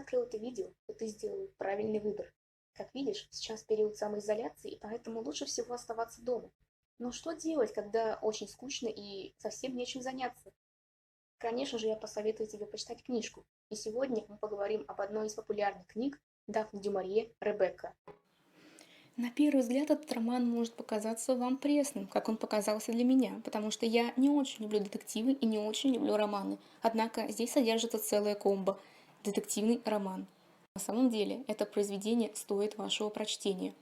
открыл это видео, то ты сделал правильный выбор. Как видишь, сейчас период самоизоляции, и поэтому лучше всего оставаться дома. Но что делать, когда очень скучно и совсем нечем заняться? Конечно же, я посоветую тебе почитать книжку. И сегодня мы поговорим об одной из популярных книг Дафны Дюмарье «Ребекка». На первый взгляд этот роман может показаться вам пресным, как он показался для меня, потому что я не очень люблю детективы и не очень люблю романы. Однако здесь содержится целая комбо – детективный роман. На самом деле, это произведение стоит вашего прочтения.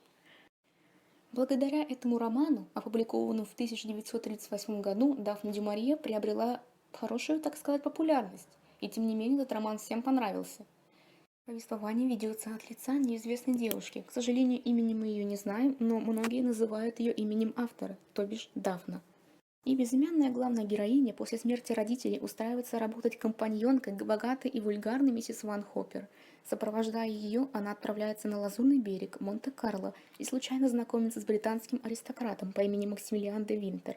Благодаря этому роману, опубликованному в 1938 году, Дафна Дюмарье приобрела хорошую, так сказать, популярность. И тем не менее, этот роман всем понравился. Повествование ведется от лица неизвестной девушки. К сожалению, имени мы ее не знаем, но многие называют ее именем автора, то бишь Дафна. И безымянная главная героиня после смерти родителей устраивается работать компаньонкой к богатой и вульгарной миссис Ван Хоппер. Сопровождая ее, она отправляется на Лазурный берег, Монте-Карло, и случайно знакомится с британским аристократом по имени Максимилиан де Винтер.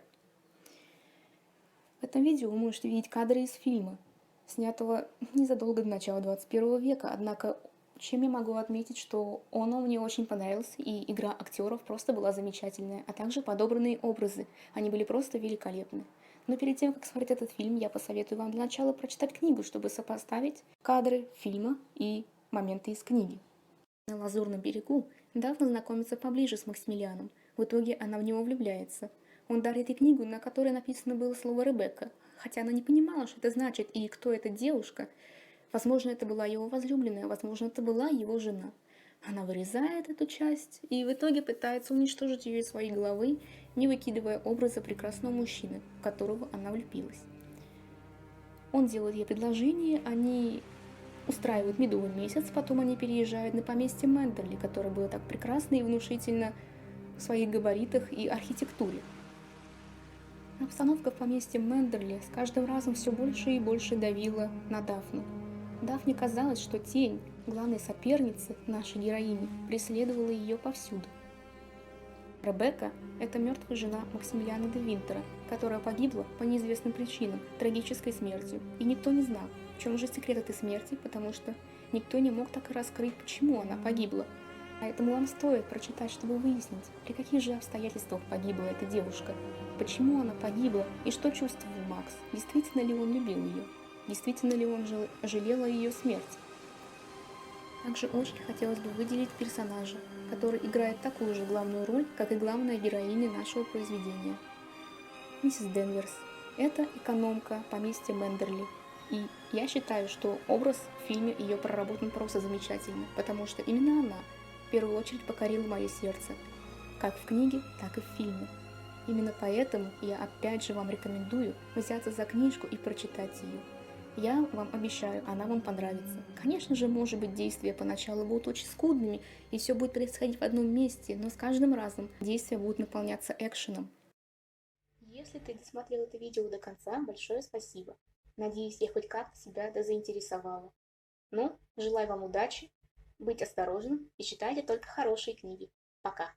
В этом видео вы можете видеть кадры из фильма, снятого незадолго до начала 21 века, однако чем я могу отметить, что он мне очень понравился, и игра актеров просто была замечательная, а также подобранные образы, они были просто великолепны. Но перед тем, как смотреть этот фильм, я посоветую вам для начала прочитать книгу, чтобы сопоставить кадры фильма и моменты из книги. На Лазурном берегу Дафна знакомится поближе с Максимилианом. В итоге она в него влюбляется. Он дарит ей книгу, на которой написано было слово «Ребекка», хотя она не понимала, что это значит и кто эта девушка. Возможно, это была его возлюбленная, возможно, это была его жена. Она вырезает эту часть и в итоге пытается уничтожить ее из своей головы, не выкидывая образа прекрасного мужчины, в которого она влюбилась. Он делает ей предложение, они устраивают медовый месяц, потом они переезжают на поместье Мендерли, которое было так прекрасно и внушительно в своих габаритах и архитектуре. Обстановка в поместье Мендерли с каждым разом все больше и больше давила на Дафну. Дафне казалось, что тень главной соперницы нашей героини преследовала ее повсюду. Ребекка – это мертвая жена Максимилиана де Винтера, которая погибла по неизвестным причинам, трагической смертью, и никто не знал, в чем же секрет этой смерти, потому что никто не мог так и раскрыть, почему она погибла. Поэтому вам стоит прочитать, чтобы выяснить, при каких же обстоятельствах погибла эта девушка, почему она погибла и что чувствовал Макс, действительно ли он любил ее, действительно ли он жалел о ее смерти. Также очень хотелось бы выделить персонажа, который играет такую же главную роль, как и главная героиня нашего произведения. Миссис Денверс – это экономка поместья Мендерли, и я считаю, что образ в фильме ее проработан просто замечательно, потому что именно она в первую очередь покорила мое сердце, как в книге, так и в фильме. Именно поэтому я опять же вам рекомендую взяться за книжку и прочитать ее. Я вам обещаю, она вам понравится. Конечно же, может быть, действия поначалу будут очень скудными, и все будет происходить в одном месте, но с каждым разом действия будут наполняться экшеном. Если ты досмотрел это видео до конца, большое спасибо. Надеюсь, я хоть как-то тебя заинтересовала. Ну, желаю вам удачи, быть осторожным и читайте только хорошие книги. Пока.